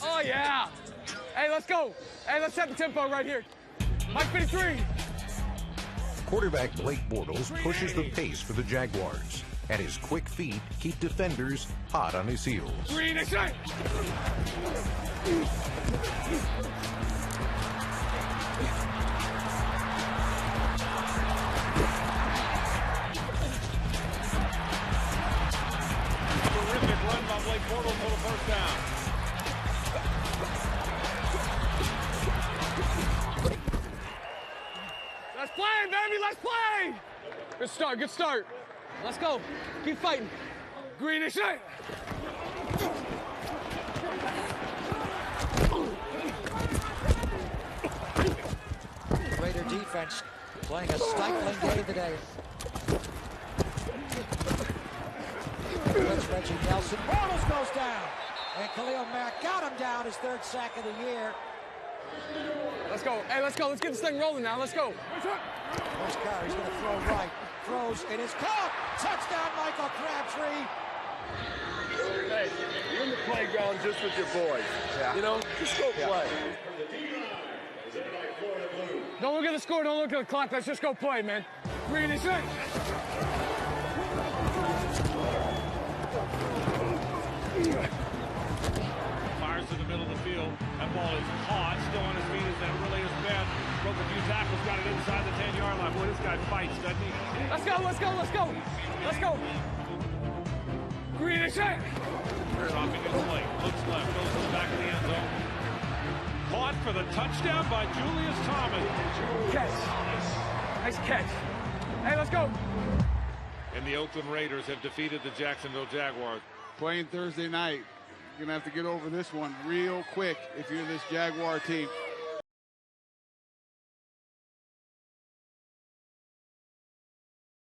Oh, yeah. Hey, let's go. Hey, let's set the tempo right here. Mike 53. Quarterback Blake Bortles pushes the pace for the Jaguars, and his quick feet keep defenders hot on his heels. Green and shine. Terrific run by Blake Bortles for the first down. Let's play, baby, let's play! Good start, good start. Let's go, keep fighting. Green and shine. Raider defense playing a stifling game today. That's Reggie Nelson. Bortles goes down. And Khalil Mack got him down, his third sack of the year. Let's go. Hey, let's go. Let's get this thing rolling now. Let's go. First Carr, he's going to throw right. Throws, it is caught. Touchdown, Michael Crabtree. Hey, you're in the playground just with your boys. Yeah. You know, just go play. Don't look at the score. Don't look at the clock. Let's just go play, man. Green and shine. Fires to the middle of the field. That ball is caught. Still on his feet. Is that really is bad? Broke a few tackles. Got it inside the 10-yard line. Boy, this guy fights, doesn't he? Let's go. Let's go. Let's go. Let's go. Green and shine. Dropping his leg. Looks left. Goes to the back of the end zone. Caught for the touchdown by Julius Thomas. Catch. Nice catch. Hey, let's go. And the Oakland Raiders have defeated the Jacksonville Jaguars. Playing Thursday night, you're going to have to get over this one real quick if you're this Jaguar team.